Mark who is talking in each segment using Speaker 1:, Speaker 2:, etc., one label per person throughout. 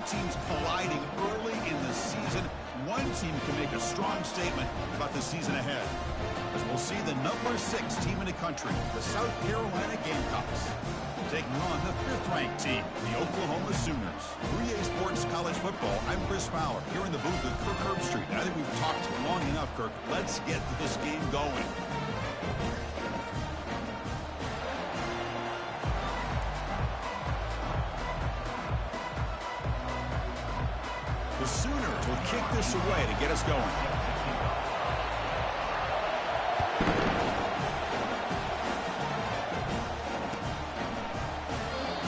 Speaker 1: teams colliding early in the season. One team can make a strong statement about the season ahead, as we'll see the #6 team in the country, the South Carolina Gamecocks, taking on the 5th-ranked team, the Oklahoma Sooners. 3A Sports College Football, I'm Chris Fowler, here in the booth with Kirk Herbstreit. I think we've talked long enough, Kirk. Let's get this game going. The Sooners will kick this away to get us going.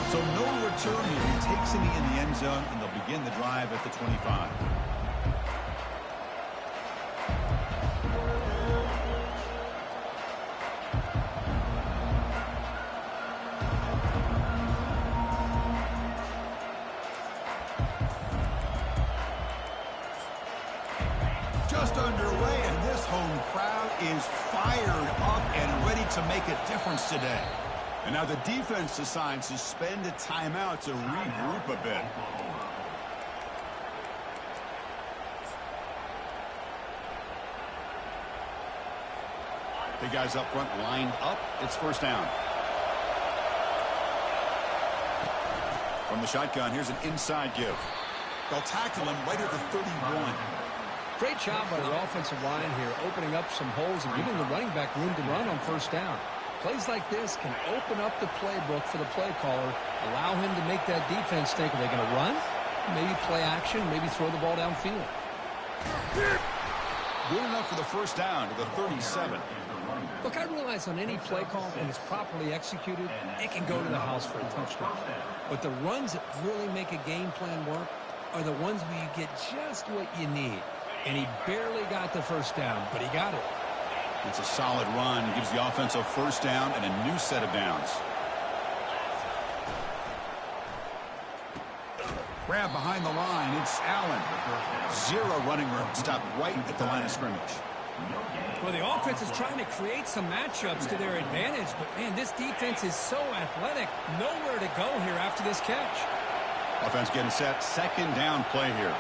Speaker 1: So no return here. He takes it in the end zone, and they'll begin the drive at the 25. Just underway, and this home crowd is fired up and ready to make a difference today. And now the defense decides to spend a timeout to regroup a bit. The guys up front lined up. It's first down. From the shotgun, here's an inside give. They'll tackle him right at the 31.
Speaker 2: Great job by the offensive line here, opening up some holes and giving the running back room to run on first down. Plays like this can open up the playbook for the play caller, allow him to make that defense think, are they going to run? Maybe play action, maybe throw the ball downfield.
Speaker 1: Good enough for the first down to the 37.
Speaker 2: Look, I realize on any play call, when it's properly executed, it can go to the house for a touchdown. But the runs that really make a game plan work are the ones where you get just what you need. And he barely got the first down, but he got it.
Speaker 1: It's a solid run. Gives the offense a first down and a new set of downs. Grab behind the line. It's Allen. Zero running room. Stopped right at the line of scrimmage.
Speaker 2: Well, the offense is trying to create some matchups to their advantage, but, man, this defense is so athletic. Nowhere to go here after this catch.
Speaker 1: Offense getting set. Second down play here.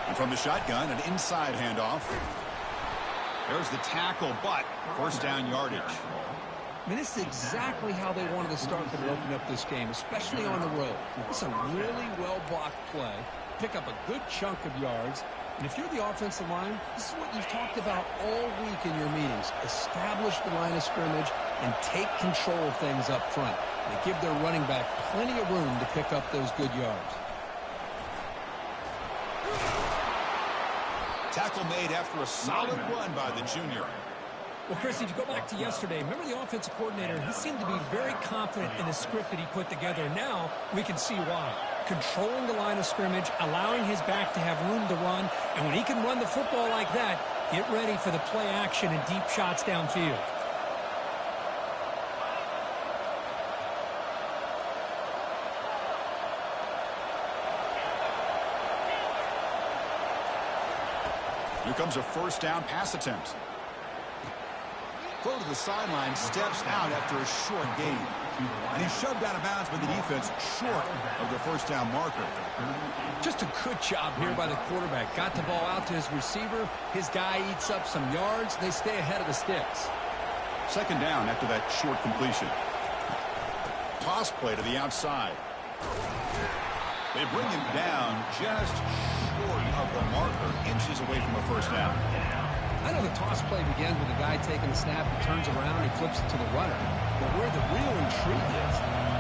Speaker 1: And from the shotgun, an inside handoff. There's the tackle, but first down yardage.
Speaker 2: I mean, this is exactly how they wanted to start to open up this game, especially on the road. It's a really well-blocked play. Pick up a good chunk of yards. And if you're the offensive line, this is what you've talked about all week in your meetings. Establish the line of scrimmage and take control of things up front. They give their running back plenty of room to pick up those good yards.
Speaker 1: Tackle made after a solid run by the junior.
Speaker 2: Well, Chris, if you go back to yesterday, remember the offensive coordinator, he seemed to be very confident in the script that he put together. Now we can see why. Controlling the line of scrimmage, allowing his back to have room to run, and when he can run the football like that, get ready for the play action and deep shots downfield.
Speaker 1: Here comes a first down pass attempt. Throw to the sideline, steps out after a short gain. And he's shoved out of bounds by the defense short of the first down marker.
Speaker 2: Just a good job here by the quarterback. Got the ball out to his receiver. His guy eats up some yards. They stay ahead of the sticks.
Speaker 1: Second down after that short completion. Toss play to the outside. They bring him down just short of the marker, inches away from a first down.
Speaker 2: I know the toss play begins with the guy taking the snap, he turns around, he flips it to the runner. But where the real intrigue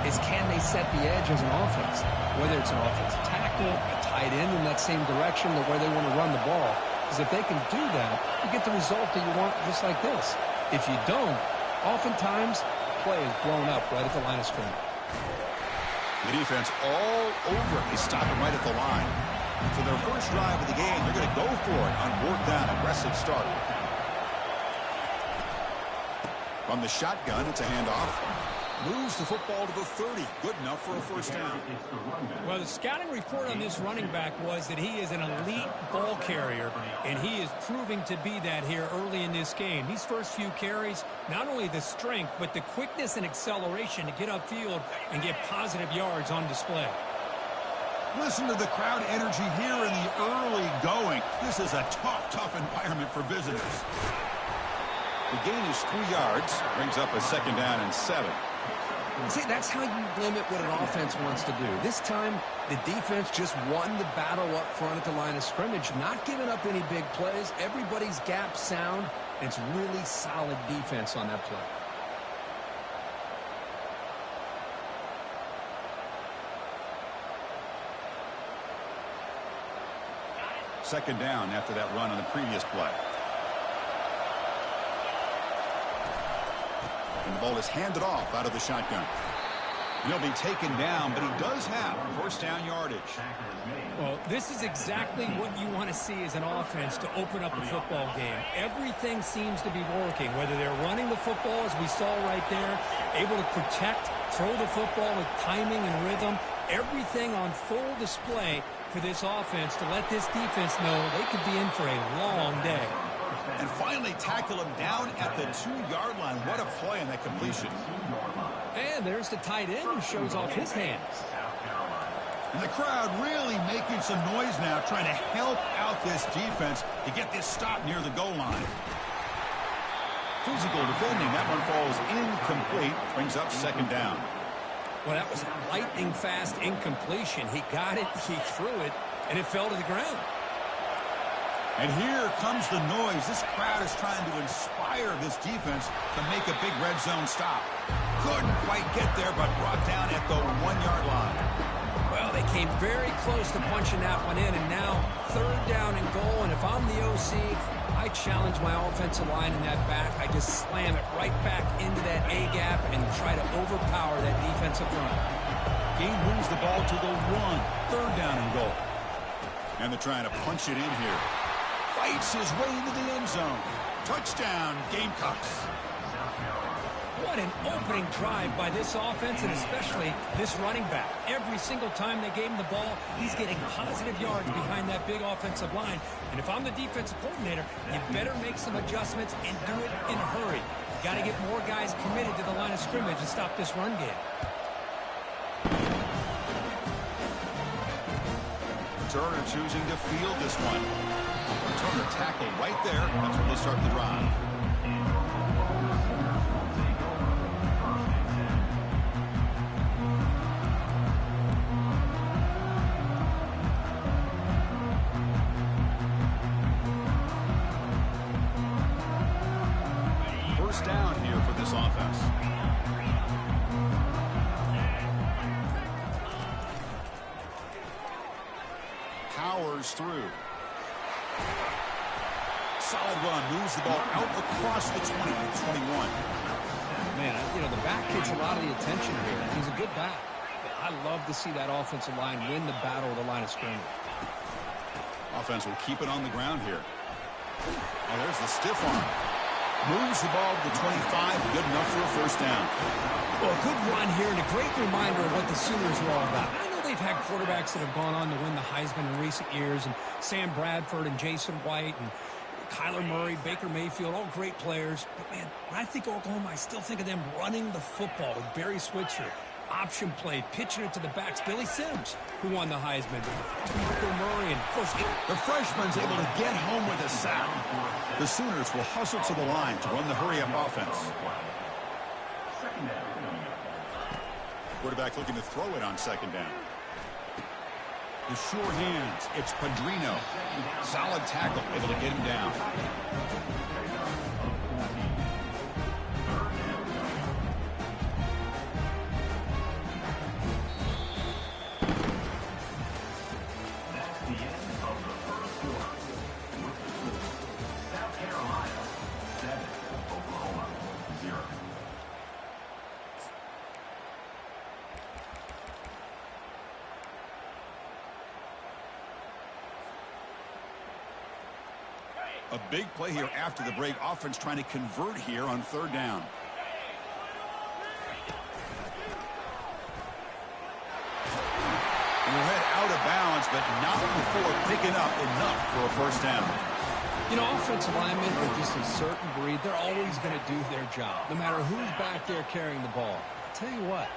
Speaker 2: is can they set the edge as an offense? Whether it's an offensive tackle, a tight end in that same direction, or where they want to run the ball. Because if they can do that, you get the result that you want just like this. If you don't, oftentimes, play is blown up right at the line of scrimmage.
Speaker 1: The defense all over it. They stop him right at the line. So their first drive of the game, they're going to go for it on fourth down, aggressive start. From the shotgun, it's a handoff. Moves the football to the 30. Good enough for a first down.
Speaker 2: Well, the scouting report on this running back was that he is an elite ball carrier, and he is proving to be that here early in this game. These first few carries, not only the strength, but the quickness and acceleration to get upfield and get positive yards on display.
Speaker 1: Listen to the crowd energy here in the early going. This is a tough environment for visitors. The gain is 3 yards, brings up a second down and 7.
Speaker 2: See, that's how you limit what an offense wants to do. This time, the defense just won the battle up front at the line of scrimmage, not giving up any big plays. Everybody's gap sound, and it's really solid defense on that play.
Speaker 1: Second down after that run on the previous play. And the ball is handed off out of the shotgun. He'll be taken down, but he does have first down yardage.
Speaker 2: Well, this is exactly what you want to see as an offense to open up a football game. Everything seems to be working, whether they're running the football, as we saw right there, able to protect, throw the football with timing and rhythm, everything on full display for this offense to let this defense know they could be in for a long day.
Speaker 1: And finally tackle him down at the 2-yard line. What a play on that completion.
Speaker 2: And there's the tight end who shows off his hands.
Speaker 1: And the crowd really making some noise now, trying to help out this defense to get this stop near the goal line. Physical defending. That one falls incomplete. Brings up second down.
Speaker 2: Well, that was a lightning-fast incompletion. He got it, he threw it, and it fell to the ground.
Speaker 1: And here comes the noise. This crowd is trying to inspire this defense to make a big red zone stop. Couldn't quite get there, but brought down at the 1-yard line.
Speaker 2: Well, they came very close to punching that one in, and now third down and goal. And if I'm the OC, I challenge my offensive line in that back. I just slam it right back into that A-gap and try to overpower that defensive front.
Speaker 1: Gain moves the ball to the 1. Third down and goal. And they're trying to punch it in here. Fights his way into the end zone. Touchdown, Gamecocks.
Speaker 2: What an opening drive by this offense, and especially this running back. Every single time they gave him the ball, he's getting positive yards behind that big offensive line. And if I'm the defensive coordinator, you better make some adjustments and do it in a hurry. You got to get more guys committed to the line of scrimmage and stop this run game.
Speaker 1: Turner choosing to field this one. Turner tackled right there. That's where they'll start the drive. First down here for this offense. Powers through. Solid run. Moves the ball out across the 20 to 21.
Speaker 2: Man, you know, the back gets a lot of the attention here. He's a good back. I love to see that offensive line win the battle of the line of scrimmage.
Speaker 1: Offense will keep it on the ground here. Oh, there's the stiff arm. Moves the ball to the 25. Good enough for a first down.
Speaker 2: Well, a good run here and a great reminder of what the Sooners were all about. I know they've had quarterbacks that have gone on to win the Heisman in recent years, and Sam Bradford and Jason White and Kyler Murray, Baker Mayfield, all great players. But, man, when I think Oklahoma, I still think of them running the football with Barry Switzer. Option play, pitching it to the backs. Billy Sims, who won the Heisman. Michael Murray, and of course,
Speaker 1: the freshman's able to get home with a sack. The Sooners will hustle to the line to run the hurry-up offense. Quarterback looking to throw it on second down. The sure hands. It's Padrino. Solid tackle, able to get him down. A big play here after the break. Offense trying to convert here on third down. but not before picking up enough for a first down.
Speaker 2: You know, offensive linemen are just a certain breed. They're always going to do their job, no matter who's back there carrying the ball. I'll tell you what,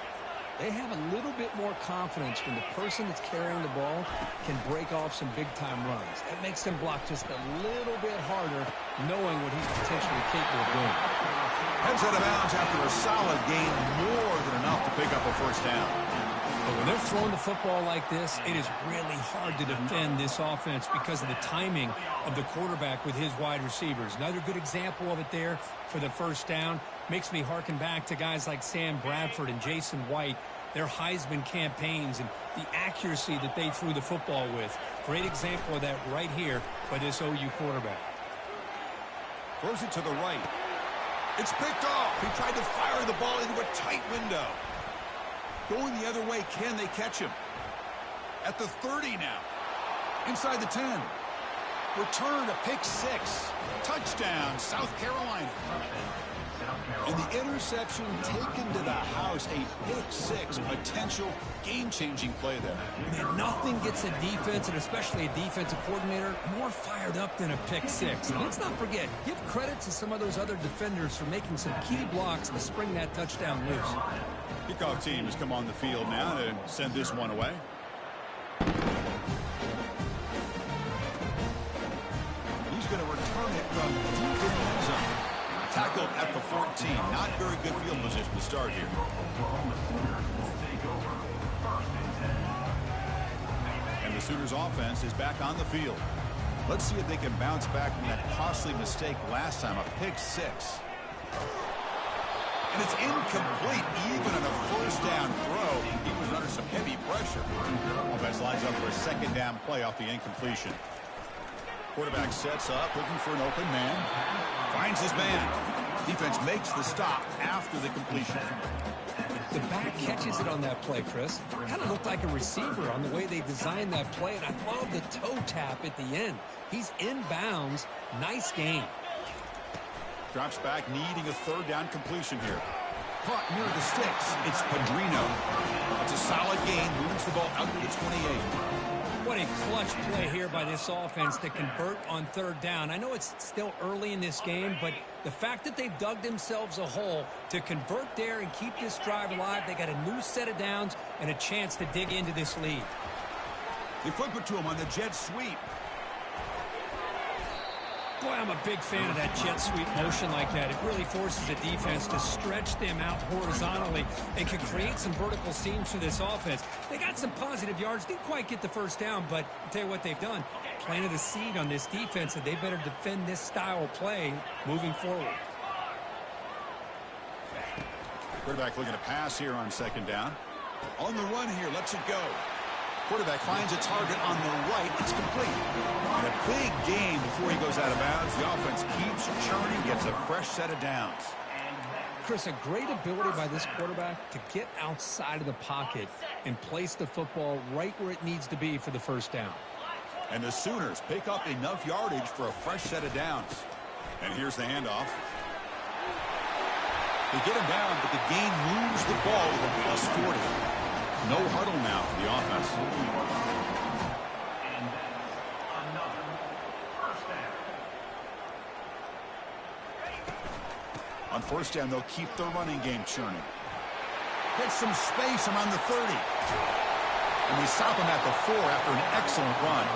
Speaker 2: they have a little bit more confidence when the person that's carrying the ball can break off some big-time runs. That makes them block just a little bit harder, knowing what he's potentially capable of doing.
Speaker 1: Heads out of bounds after a solid gain, more than enough to pick up a first down.
Speaker 2: But when they're throwing the football like this, it is really hard to defend this offense because of the timing of the quarterback with his wide receivers. Another good example of it there for the first down makes me harken back to guys like Sam Bradford and Jason White, their Heisman campaigns and the accuracy that they threw the football with. Great example of that right here by this OU quarterback.
Speaker 1: Throws it to the right. It's picked off. He tried to fire the ball into a tight window. Going the other way, can they catch him? At the 30 now. Inside the 10. Return to pick 6. Touchdown, South Carolina. And the interception taken to the house, a pick 6, potential game-changing play there.
Speaker 2: Man, nothing gets a defense, and especially a defensive coordinator, more fired up than a pick 6. And let's not forget, give credit to some of those other defenders for making some key blocks to spring that touchdown loose.
Speaker 1: Kickoff team has come on the field now to send this one away. He's going to return it from deep in the end zone. Tackled at the 14. Not very good field position to start here. And the Sooners offense is back on the field. Let's see if they can bounce back from that costly mistake last time, a pick 6. And it's incomplete even on a first down throw. He was under some heavy pressure. Offense lines up for a second down play off the incompletion. Quarterback sets up, looking for an open man. Finds his man. Defense makes the stop after the completion.
Speaker 2: The back catches it on that play, Chris. Kind of looked like a receiver on the way they designed that play, and I love the toe tap at the end. He's in bounds. Nice game.
Speaker 1: Drops back, needing a third down completion here. Caught near the sticks. It's Padrino. It's a solid gain. Moves the ball out to the 28.
Speaker 2: What a clutch play here by this offense to convert on third down. I know it's still early in this game, but the fact that they've dug themselves a hole to convert there and keep this drive alive, they got a new set of downs and a chance to dig into this lead.
Speaker 1: They flip it to him on the jet sweep.
Speaker 2: Boy, I'm a big fan of that jet sweep motion like that. It really forces a defense to stretch them out horizontally and can create some vertical seams for this offense. They got some positive yards. Didn't quite get the first down, but I'll tell you what they've done. Planted a seed on this defense that they better defend this style of play moving forward.
Speaker 1: Quarterback looking to pass here on second down. On the run here, lets it go. Quarterback finds a target on the right. It's complete. And a big gain before he goes out of bounds. The offense keeps churning, gets a fresh set of downs.
Speaker 2: Chris, a great ability by this quarterback to get outside of the pocket and place the football right where it needs to be for the first down.
Speaker 1: And the Sooners pick up enough yardage for a fresh set of downs. And here's the handoff. They get him down, but the gain moves the ball with a plus 40. No huddle now for the offense. On first down, they'll keep the running game churning. Gets some space around the 30. And they stop him at the 4 after an excellent run.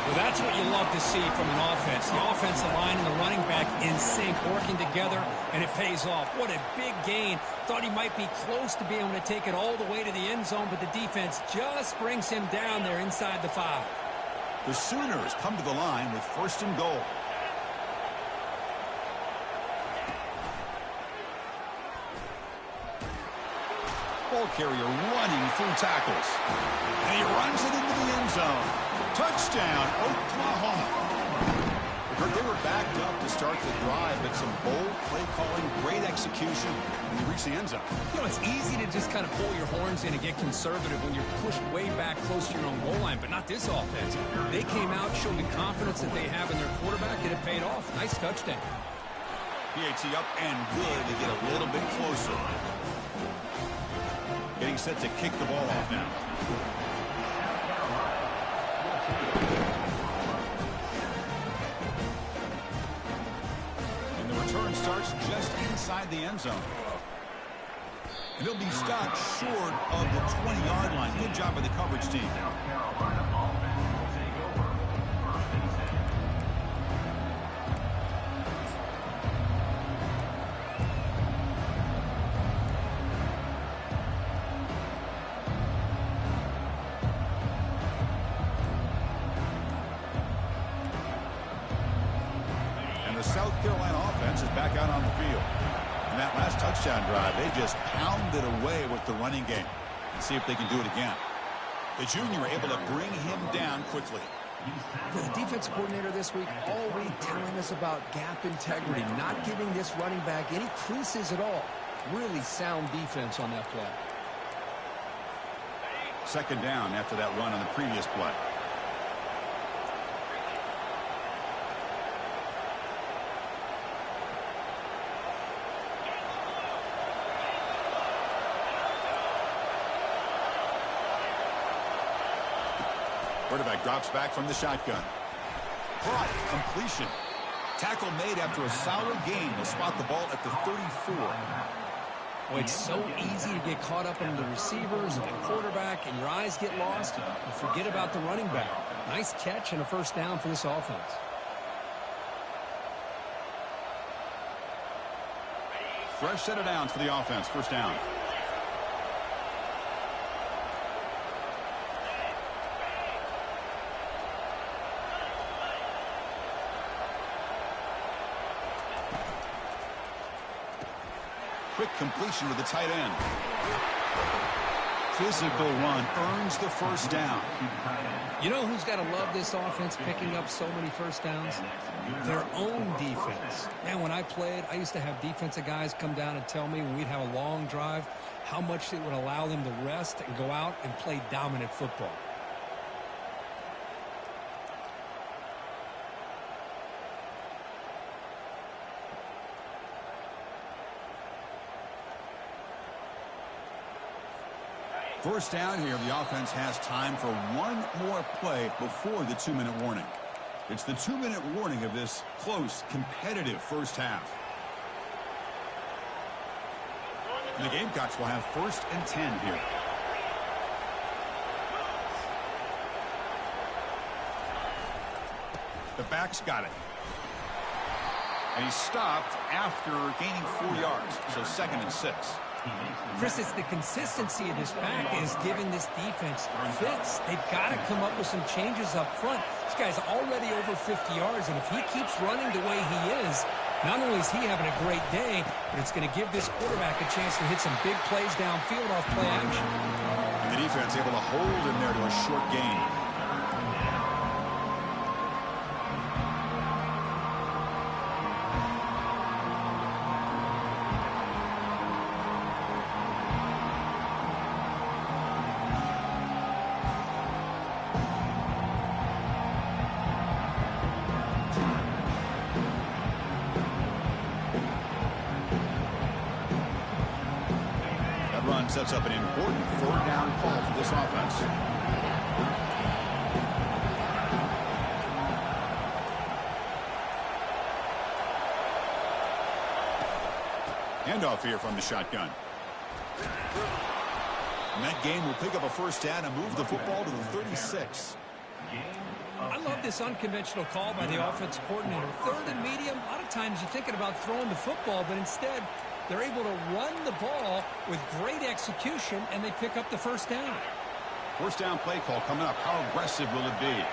Speaker 2: Well, that's what you love to see from an offense. The offensive line and the running back in sync, working together, and it pays off. What a big gain. Thought he might be close to being able to take it all the way to the end zone, but the defense just brings him down there inside the 5.
Speaker 1: The Sooners come to the line with first and goal. Ball carrier running through tackles. And he runs it into the end zone. Touchdown, Oklahoma. They were backed up to start the drive, but some bold play calling, great execution, and they reach the end zone.
Speaker 2: You know, it's easy to just kind of pull your horns in and get conservative when you're pushed way back close to your own goal line, but not this offense. They came out, showed the confidence that they have in their quarterback, and it paid off. Nice touchdown.
Speaker 1: PAT up and good to get a little bit closer. Getting set to kick the ball off now. force just inside the end zone. And he'll be stopped short of the 20-yard line. Good job by the coverage team. And the South Carolina offense is back out on the field. In that last touchdown drive, they just pounded away with the running game. Let's see if they can do it again. The junior able to bring him down quickly.
Speaker 2: The defense coordinator this week all week telling us about gap integrity, not giving this running back any creases at all. Really sound defense on that play.
Speaker 1: Second down after that run on the previous play. Quarterback drops back from the shotgun. Caught. Completion. Tackle made after a solid gain. They'll spot the ball at the 34.
Speaker 2: Well, it's so easy to get caught up in the receivers and the quarterback, and your eyes get lost. You forget about the running back. Nice catch and a first down for this offense.
Speaker 1: Fresh set of downs for the offense. First down. Quick completion to the tight end. Physical run earns the first down.
Speaker 2: You know who's got to love this offense picking up so many first downs? Their own defense. Man, when I played, I used to have defensive guys come down and tell me when we'd have a long drive how much it would allow them to rest and go out and play dominant football.
Speaker 1: First down here, the offense has time for one more play before the 2-minute warning. It's the 2-minute warning of this close, competitive first half. And the Gamecocks will have 1st and 10 here. The back's got it. And he stopped after gaining 4 yards, so 2nd and 6.
Speaker 2: Chris, it's the consistency of this back is giving this defense fits. They've got to come up with some changes up front. This guy's already over 50 yards, and if he keeps running the way he is, not only is he having a great day, but it's going to give this quarterback a chance to hit some big plays downfield off play action.
Speaker 1: And the defense able to hold him there to a short gain. Sets up an important 4th down call for this offense. Handoff here from the shotgun. And that gain will pick up a first down and move the football to the 36.
Speaker 2: I love this unconventional call by the offensive coordinator. 3rd and medium, a lot of times you're thinking about throwing the football, but instead they're able to run the ball with great execution, and they pick up the first down.
Speaker 1: First down play call coming up. How aggressive will it be?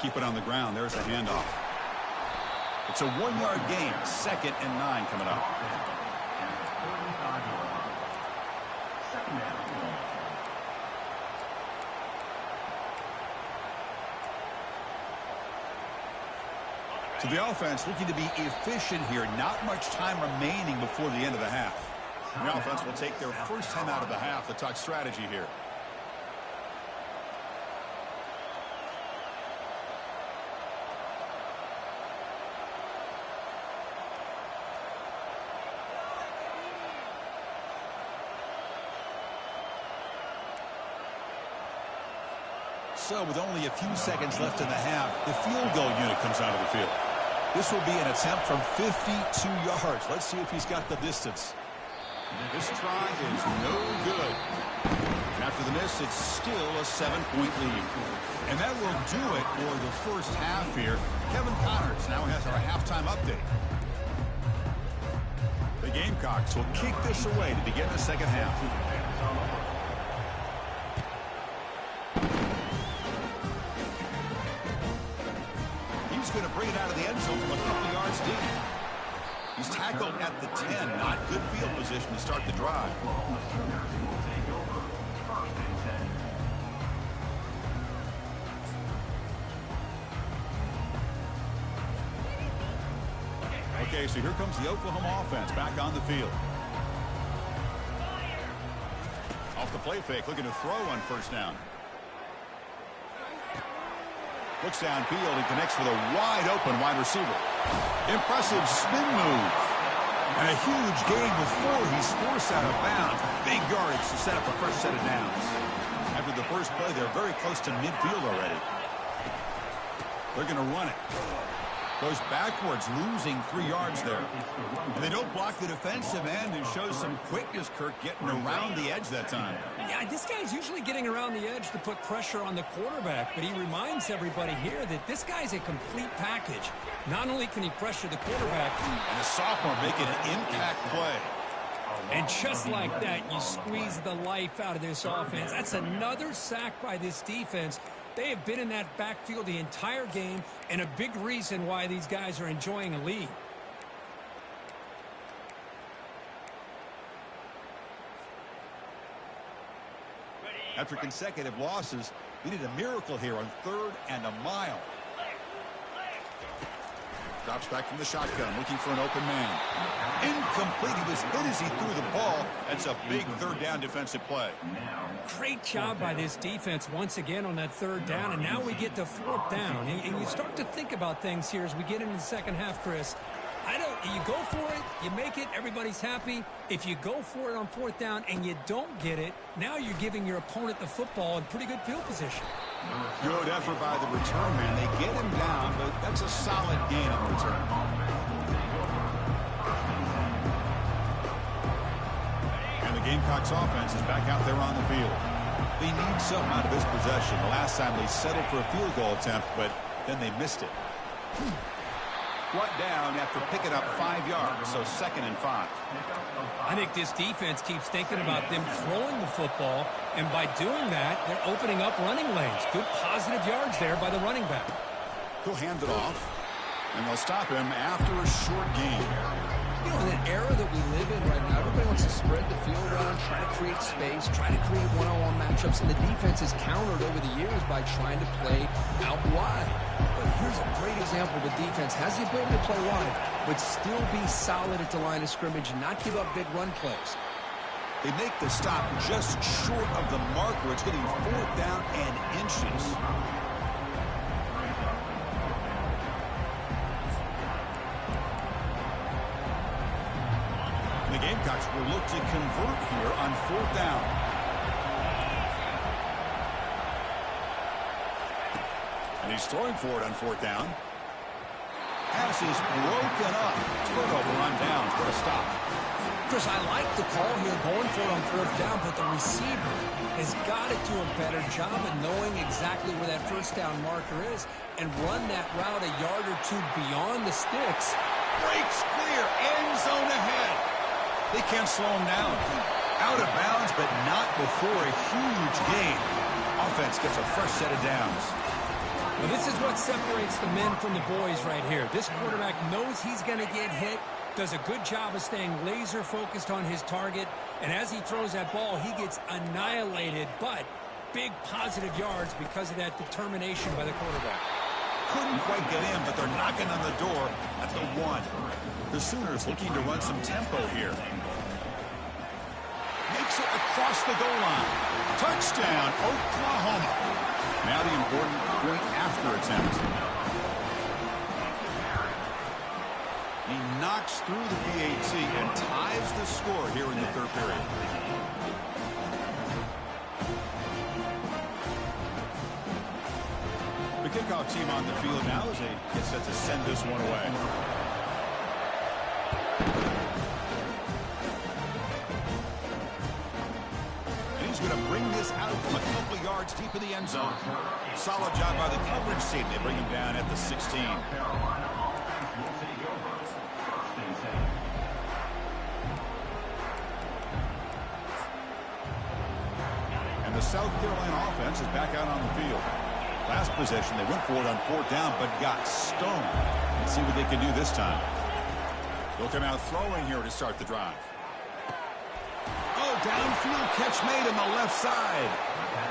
Speaker 1: Keep it on the ground. There's the handoff. It's a 1-yard gain. 2nd and 9 coming up. So the offense looking to be efficient here. Not much time remaining before the end of the half. The offense will take their first time out of the half to talk strategy here. So with only a few seconds left in the half, the field goal unit comes out of the field. This will be an attempt from 52 yards. Let's see if he's got the distance. This try is no good. And after the miss, it's still a 7-point lead. And that will do it for the first half here. Kevin Connors now has our halftime update. The Gamecocks will kick this away to begin the second half. He's going to bring it out of the end zone from a couple yards deep. He's tackled at the 10. Not good field position to start the drive. Okay, so here comes the Oklahoma offense back on the field. Off the play fake, looking to throw on first down. Looks downfield and connects with a wide-open wide receiver. Impressive spin move. And a huge gain before he's forced out of bounds. Big yardage to set up the first set of downs. After the first play, they're very close to midfield already. They're going to run it. Goes backwards, losing 3 yards there. And they don't block the defensive end and shows some quickness, Kirk, getting around the edge that time.
Speaker 2: Yeah, this guy's usually getting around the edge to put pressure on the quarterback, but he reminds everybody here that this guy's a complete package. Not only can he pressure the quarterback,
Speaker 1: and a sophomore making an impact play.
Speaker 2: And just like that, you squeeze the life out of this offense. That's another sack by this defense. They have been in that backfield the entire game, and a big reason why these guys are enjoying a lead.
Speaker 1: After consecutive losses, we need a miracle here on 3rd and a mile. Drops back from the shotgun, looking for an open man. Incomplete. He was hit as he threw the ball. That's a big 3rd down defensive play.
Speaker 2: Great job by this defense once again on that 3rd down, and now we get to 4th down. And you start to think about things here as we get into the second half, Chris. You go for it, you make it, everybody's happy. If you go for it on 4th down and you don't get it, now you're giving your opponent the football in pretty good field position.
Speaker 1: Good effort by the return man. They get him down, but that's a solid gain on return. And the Gamecocks offense is back out there on the field. They need something out of this possession. The last time they settled for a field goal attempt, but then they missed it. Brought down after picking up 5 yards, so 2nd and 5.
Speaker 2: I think this defense keeps thinking about them throwing the football, and by doing that, they're opening up running lanes. Good positive yards there by the running back.
Speaker 1: He'll hand it off, and they'll stop him after a short gain.
Speaker 2: You know, in an era that we live in right now, everybody wants to spread the field around, try to create space, try to create one-on-one matchups, and the defense has countered over the years by trying to play out wide. But here's a great example. The defense has the ability to play wide, but still be solid at the line of scrimmage and not give up big run plays.
Speaker 1: They make the stop just short of the mark where it's getting 4th down and inches. The Gamecocks will look to convert here on 4th down. And he's throwing for it on 4th down. Pass is broken up. Turnover on downs. What a stop.
Speaker 2: Chris, I like the call here going for it on 4th down, but the receiver has got to do a better job of knowing exactly where that 1st down marker is and run that route a yard or 2 beyond the sticks.
Speaker 1: Breaks clear. End zone ahead. They can't slow him down. Out of bounds, but not before a huge gain. Offense gets a fresh set of downs.
Speaker 2: Well, this is what separates the men from the boys right here. This quarterback knows he's going to get hit, does a good job of staying laser focused on his target, and as he throws that ball, he gets annihilated, but big positive yards because of that determination by the quarterback.
Speaker 1: Couldn't quite get in, but they're knocking on the door at the 1. The Sooners looking to run some tempo here. Makes it across the goal line. Touchdown, Oklahoma. Now the important point after attempt. He knocks through the PAT and ties the score here in the 3rd period. kickoff team on the field now as they get set to send this one away. And he's going to bring this out from a couple yards deep in the end zone. Solid job by the coverage team. They bring him down at the 16. And the South Carolina offense is back out on the field. Last possession, they went for it on 4th down, but got stoned. Let's see what they can do this time. They'll come out throwing here to start the drive. Oh, downfield catch made on the left side.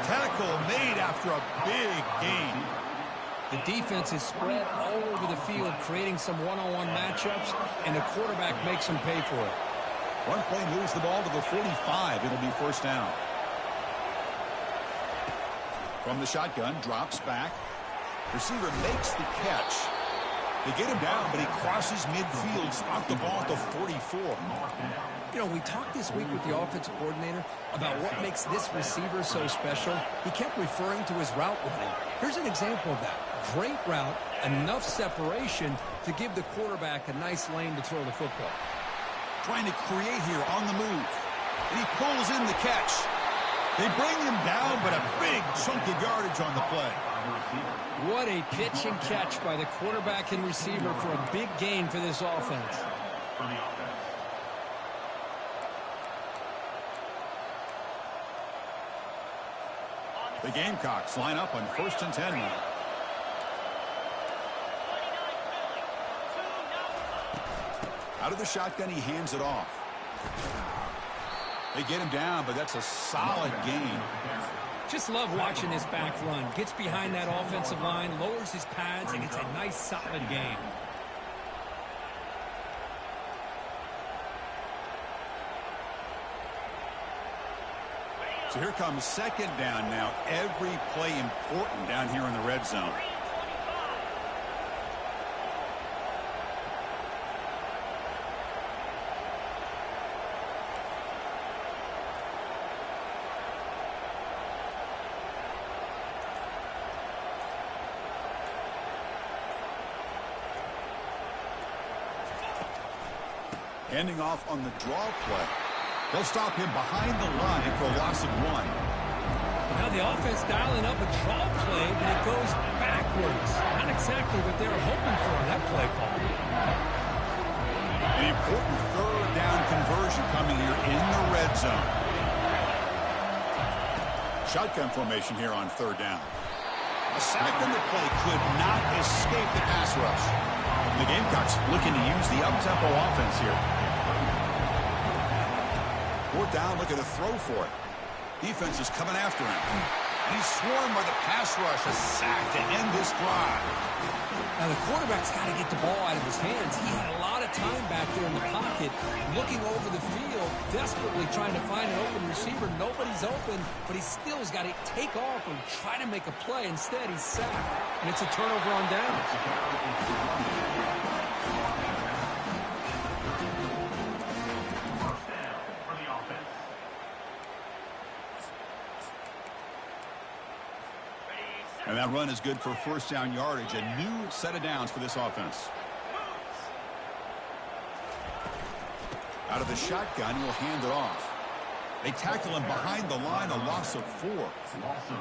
Speaker 1: Tackle made after a big gain.
Speaker 2: The defense is spread all over the field, creating some one-on-one matchups, and the quarterback makes them pay for it.
Speaker 1: One play moves the ball to the 45. It'll be 1st down. From the shotgun, drops back. Receiver makes the catch. They get him down, but he crosses midfield, spot the ball at the 44.
Speaker 2: You know, we talked this week with the offensive coordinator about what makes this receiver so special. He kept referring to his route running. Here's an example of that. Great route, enough separation to give the quarterback a nice lane to throw the football.
Speaker 1: Trying to create here on the move. And he pulls in the catch. They bring him down, but a big chunk of yardage on the play.
Speaker 2: What a pitch and catch by the quarterback and receiver for a big gain for this offense.
Speaker 1: The Gamecocks line up on 1st and 10 now. Out of the shotgun, he hands it off. They get him down, but that's a solid gain.
Speaker 2: Just love watching this back run. Gets behind that offensive line, lowers his pads, and it's a nice, solid gain.
Speaker 1: So here comes 2nd down now. Every play important down here in the red zone. Handing off on the draw play. They'll stop him behind the line for a loss of 1.
Speaker 2: Now the offense dialing up a draw play, but it goes backwards. Not exactly what they were hoping for on that play call.
Speaker 1: An important 3rd down conversion coming here in the red zone. Shotgun formation here on 3rd down. A sack on the play could not escape the pass rush. The Gamecocks looking to use the up-tempo offense here. 4th down, looking to throw for it. Defense is coming after him. And he's swarmed by the pass rush. A sack to end this drive.
Speaker 2: Now the quarterback's got to get the ball out of his hands. He had a lot of time back there in the pocket, looking over the field, desperately trying to find an open receiver. Nobody's open, but he still has got to take off and try to make a play. Instead, he's sacked, and it's a turnover on downs.
Speaker 1: And that run is good for 1st down yardage. A new set of downs for this offense. Out of the shotgun, he'll hand it off. They tackle him behind the line, a loss of 4.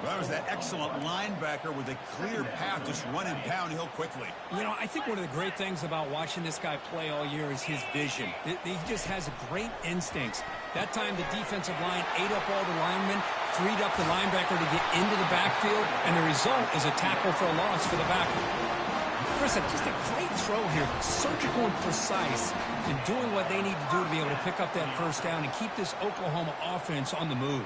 Speaker 1: That was that excellent linebacker with a clear path just running downhill quickly.
Speaker 2: You know, I think one of the great things about watching this guy play all year is his vision. He just has great instincts. That time the defensive line ate up all the linemen, freed up the linebacker to get into the backfield, and the result is a tackle for a loss for the backer. Chris, just a great throw here, surgical and precise, and doing what they need to do to be able to pick up that 1st down and keep this Oklahoma offense on the move.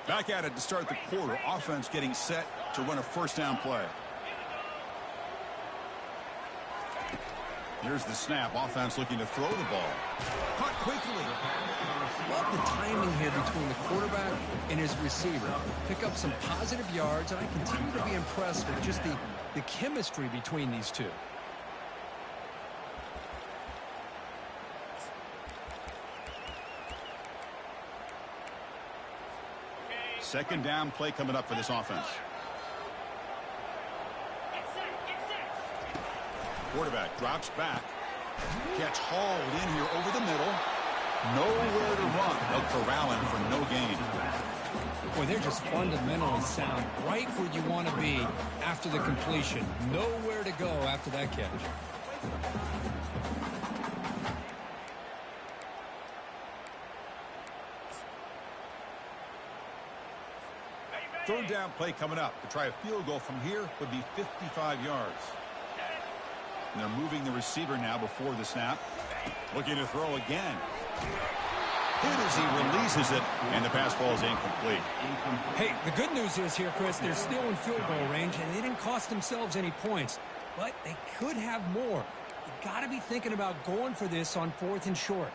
Speaker 1: Back at it to start the quarter. Offense getting set to run a first down play. Here's the snap. Offense looking to throw the ball. Caught quickly.
Speaker 2: Love the timing here between the quarterback and his receiver. Pick up some positive yards, and I continue to be impressed with just the chemistry between these two.
Speaker 1: Second down play coming up for this offense. Quarterback drops back. Catch hauled in here over the middle. Nowhere to run. They'll corral him for no gain.
Speaker 2: Boy, they're just fundamentally sound. Right where you want to be after the completion. Nowhere to go after that catch.
Speaker 1: Third down play coming up. To try a field goal from here would be 55 yards. And they're moving the receiver now before the snap. Looking to throw again. Hit as he releases it, and the pass ball is incomplete.
Speaker 2: Hey, the good news is here, Chris, they're still in field goal range, and they didn't cost themselves any points. But they could have more. You got to be thinking about going for this on 4th and short.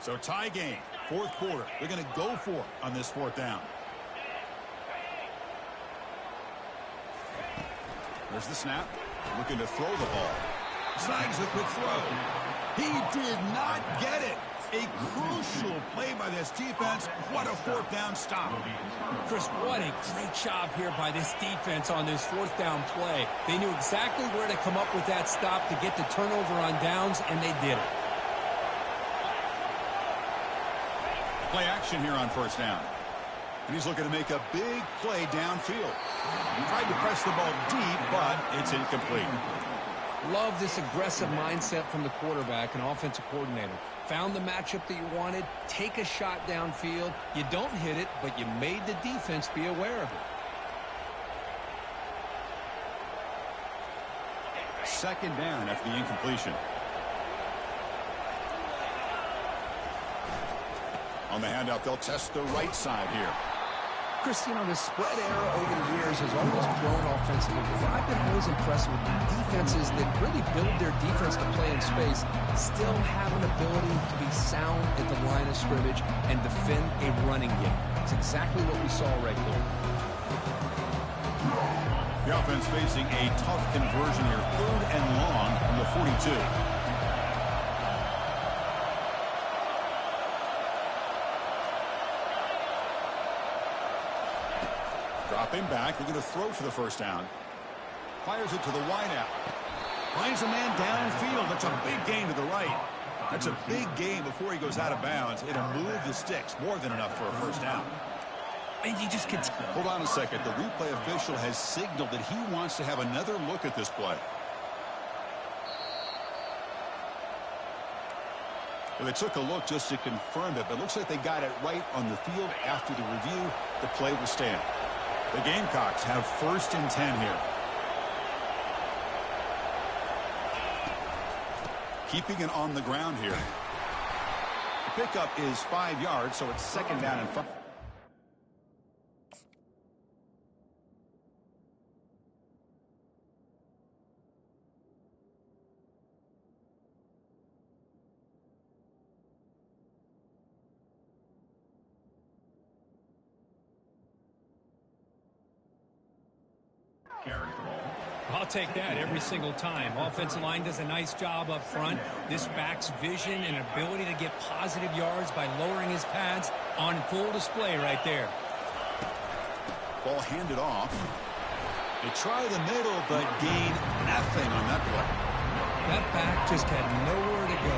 Speaker 1: So tie game, 4th quarter. They're going to go for it on this 4th down. There's the snap. Looking to throw the ball. Snags the quick throw. He did not get it. A crucial play by this defense. What a 4th down stop.
Speaker 2: Chris, what a great job here by this defense on this 4th down play. They knew exactly where to come up with that stop to get the turnover on downs, and they did it.
Speaker 1: Play action here on 1st down. And he's looking to make a big play downfield. He tried to press the ball deep, but it's incomplete.
Speaker 2: Love this aggressive mindset from the quarterback and offensive coordinator. Found the matchup that you wanted, take a shot downfield. You don't hit it, but you made the defense be aware of it.
Speaker 1: Second down after the incompletion. On the handout, they'll test the right side here.
Speaker 2: Chris, you know, the spread era over the years has always grown offensively, but I've been always impressed with defenses that really build their defense to play in space, still have an ability to be sound at the line of scrimmage and defend a running game. It's exactly what we saw right here.
Speaker 1: The offense facing a tough conversion here, 3rd and long from the 42. Dropping back, they're going to throw for the 1st down. Fires it to the wideout. Finds a man downfield. That's a big gain to the right. That's a big gain before he goes out of bounds. It'll move the sticks. More than enough for a 1st down.
Speaker 2: And you just continue.
Speaker 1: Hold on a second. The replay official has signaled that he wants to have another look at this play. Well, they took a look just to confirm it, but it looks like they got it right on the field. After the review, the play will stand. The Gamecocks have 1st and 10 here. Keeping it on the ground here. The pickup is 5 yards, so it's 2nd down and 5.
Speaker 2: I'll take that every single time. Offensive line does a nice job up front. This back's vision and ability to get positive yards by lowering his pads on full display right there.
Speaker 1: Ball handed off. They try the middle, but gain nothing on that play.
Speaker 2: That back just had nowhere to go.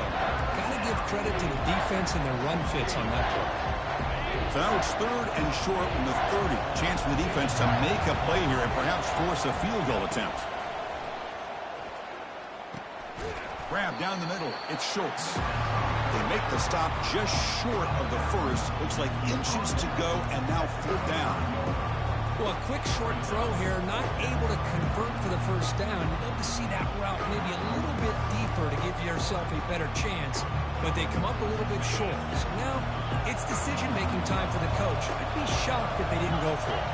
Speaker 2: Got to give credit to the defense and their run fits on that play.
Speaker 1: So now it's 3rd and short from the 30. Chance for the defense to make a play here and perhaps force a field goal attempt. Grab down the middle. It's Schultz. They make the stop just short of the 1st. Looks like inches to go, and now 4th down.
Speaker 2: Well, a quick short throw here, not able to convert for the first down. You'd love to see that route maybe a little bit deeper to give yourself a better chance, but they come up a little bit short. So now it's decision-making time for the coach. I'd be shocked if they didn't go for it.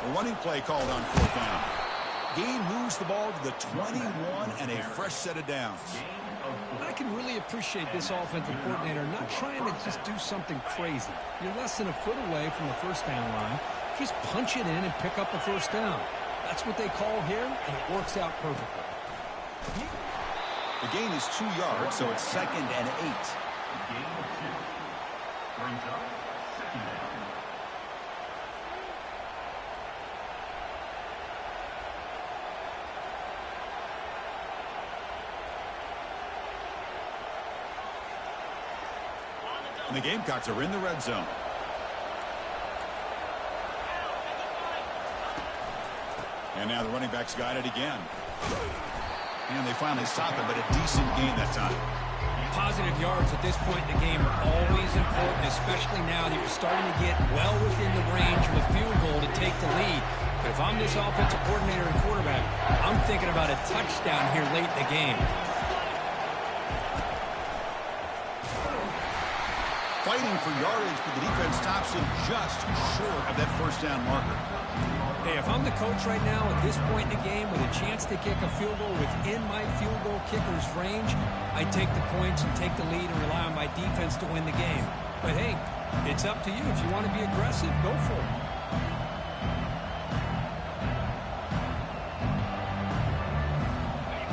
Speaker 1: A running play called on fourth down. Gain moves the ball to the 21 and a fresh set of downs.
Speaker 2: I can really appreciate this offensive coordinator not trying to just do something crazy. You're less than a foot away from the first down line. Just punch it in and pick up a first down. That's what they call here, and it works out perfectly.
Speaker 1: The gain is 2 yards, so it's 2nd and 8.
Speaker 3: Gain of 2. Brings up 2nd down.
Speaker 1: And the Gamecocks are in the red zone. And now the running back's got it again. And they finally stop it, but a decent gain that time.
Speaker 2: Positive yards at this point in the game are always important, especially now that you're starting to get well within the range of a field goal to take the lead. But if I'm this offensive coordinator and quarterback, I'm thinking about a touchdown here late in the game.
Speaker 1: Fighting for yardage, but the defense stops him just short of that first down marker.
Speaker 2: Hey, if I'm the coach right now at this point in the game with a chance to kick a field goal within my field goal kicker's range, I take the points and take the lead and rely on my defense to win the game. But hey, it's up to you. If you want to be aggressive, go for it.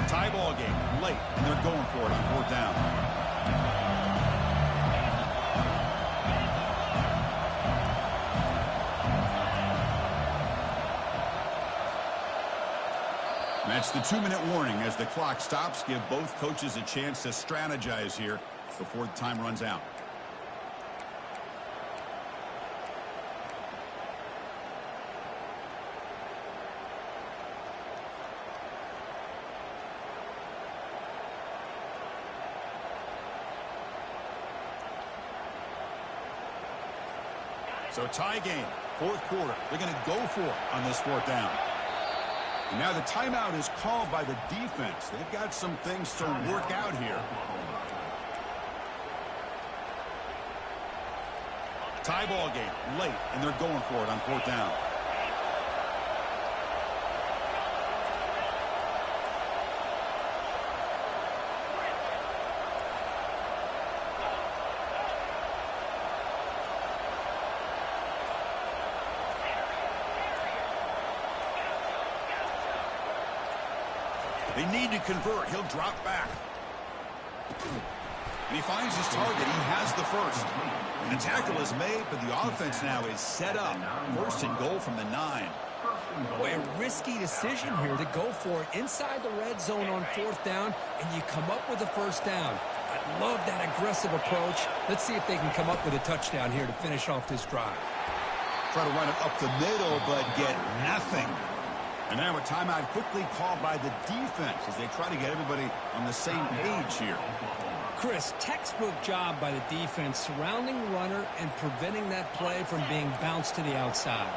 Speaker 1: Tie ball game late, and they're going for it on fourth down. That's the 2-minute warning as the clock stops. Give both coaches a chance to strategize here before the time runs out. So tie game, fourth quarter. They're going to go for it on this fourth down. And now the timeout is called by the defense. They've got some things to work out here. Tie ball game late, and they're going for it on fourth down. They need to convert. He'll drop back. And he finds his target. He has the first. And the tackle is made, but the offense now is set up. First and goal from the 9.
Speaker 2: Boy, a risky decision here to go for it inside the red zone on fourth down, and you come up with a first down. I love that aggressive approach. Let's see if they can come up with a touchdown here to finish off this drive.
Speaker 1: Try to run it up the middle, but get nothing. And now a timeout quickly called by the defense as they try to get everybody on the same page here.
Speaker 2: Chris, textbook job by the defense surrounding the runner and preventing that play from being bounced to the outside.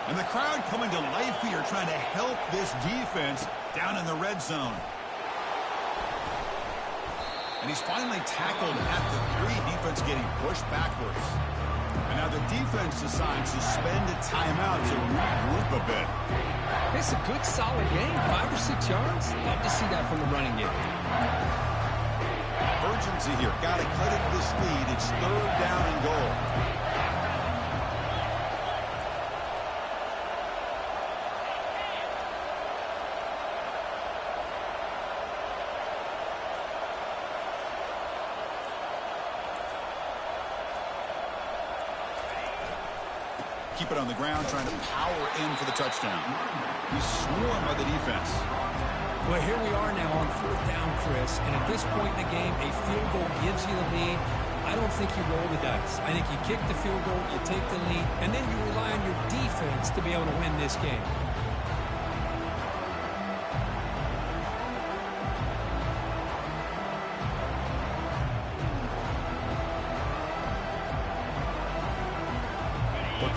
Speaker 1: And the crowd coming to life here trying to help this defense down in the red zone. And he's finally tackled at the 3. Defense getting pushed backwards. And now the defense decides to spend a timeout to regroup a bit.
Speaker 2: It's a good, solid game. 5 or 6 yards. Love to see that from the running game.
Speaker 1: Urgency here. Got to cut into this lead. It's 3rd down and goal. Keep it on the ground, trying to power in for the touchdown. He's swarmed by the defense.
Speaker 2: Well, here we are now on fourth down, Chris, and at this point in the game, a field goal gives you the lead. I don't think you roll the dice. I think you kick the field goal, you take the lead, and then you rely on your defense to be able to win this game.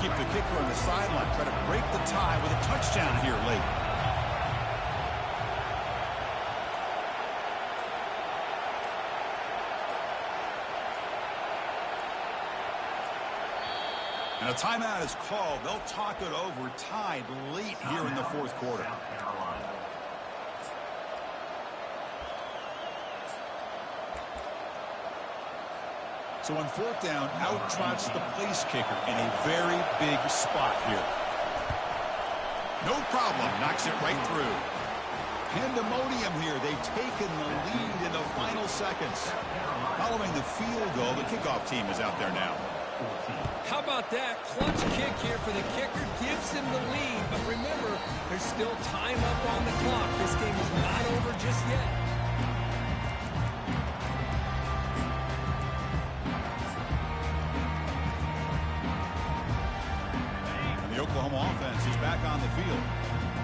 Speaker 1: keep the kicker on the sideline. Try to break the tie with a touchdown here late. And a timeout is called. They'll talk it over, tied late here in the fourth quarter. So on fourth down, out trots the place kicker in a very big spot here. No problem. Knocks it right through. Pandemonium here. They've taken the lead in the final seconds. Following the field goal, the kickoff team is out there now.
Speaker 2: How about that? Clutch kick here for the kicker. Gives him the lead. But remember, there's still time up on the clock. This game is not over just yet.
Speaker 1: And the Oklahoma offense is back on the field.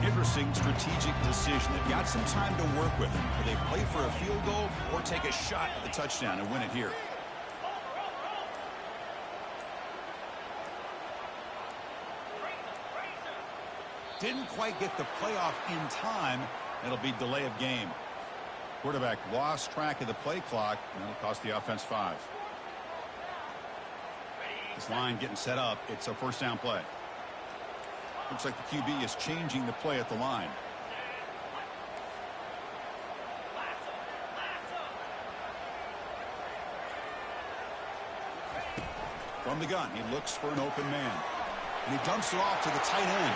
Speaker 1: Interesting strategic decision. They've got some time to work with. Will they play for a field goal or take a shot at the touchdown and win it here? Didn't quite get the playoff in time. It'll be delay of game. Quarterback lost track of the play clock, and that'll cost the offense 5. This line getting set up. It's a first down play. Looks like the QB is changing the play at the line. From the gun, he looks for an open man. And he dumps it off to the tight end.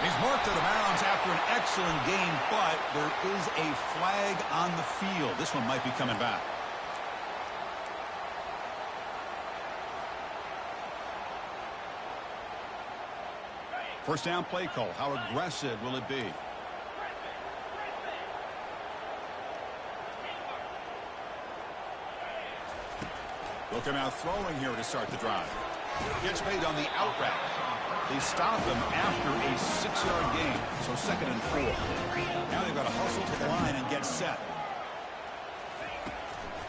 Speaker 1: He's marked out of bounds after an excellent game, but there is a flag on the field. This one might be coming back. First down play call. How aggressive will it be? They'll come out throwing here to start the drive. Gets made on the out route. They stop him after a 6-yard gain. So 2nd and 4. Now they've got to hustle to the line and get set.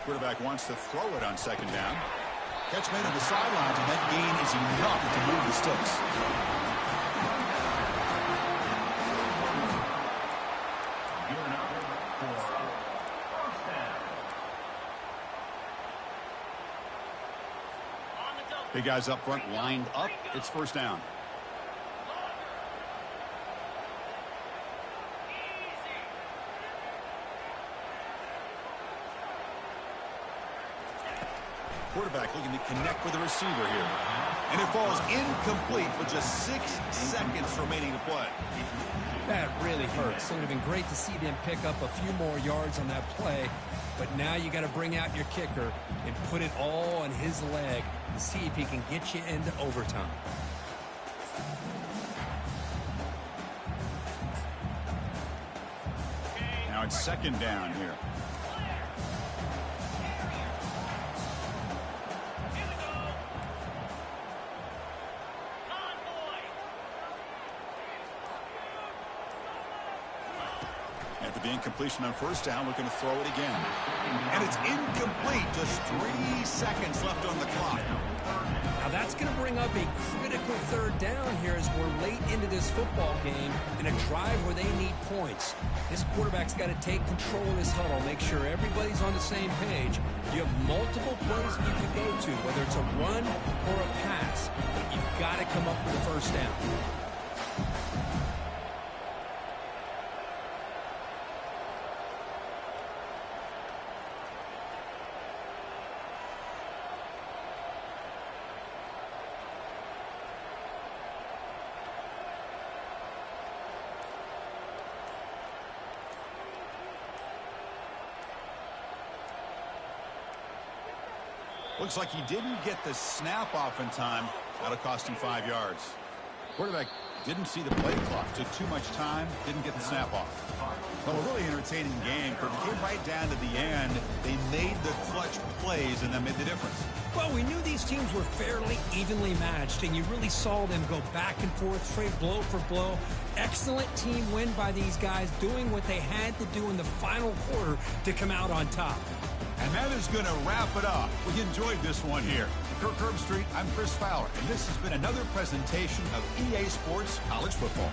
Speaker 1: Quarterback wants to throw it on 2nd down. Catch made on the sidelines, and that gain is enough to move the sticks. Big guys up front lined up. It's first down. Quarterback looking to connect with the receiver here. And it falls incomplete with just 6 seconds remaining to play.
Speaker 2: That really hurts. It would have been great to see them pick up a few more yards on that play. But now you got to bring out your kicker and put it all on his leg to see if he can get you into overtime.
Speaker 1: Now it's 2nd down here. After the incompletion on first down, looking to throw it again. And it's incomplete. Just 3 seconds left on the clock.
Speaker 2: Now that's going to bring up a critical 3rd down here as we're late into this football game in a drive where they need points. This quarterback's got to take control of this huddle, make sure everybody's on the same page. You have multiple plays you can go to, whether it's a run or a pass. But you've got to come up with a first down.
Speaker 1: Looks like he didn't get the snap off in time. That'll cost him 5 yards. Quarterback didn't see the play clock. Took too much time. Didn't get the snap off. Well, a really entertaining game. But it came right down to the end. They made the clutch plays, and that made the difference.
Speaker 2: Well, we knew these teams were fairly evenly matched, and you really saw them go back and forth, trade blow for blow. Excellent team win by these guys, doing what they had to do in the final quarter to come out on top.
Speaker 1: And that is going to wrap it up. We enjoyed this one here. Kirk Herbstreit, I'm Chris Fowler, and this has been another presentation of EA Sports College Football.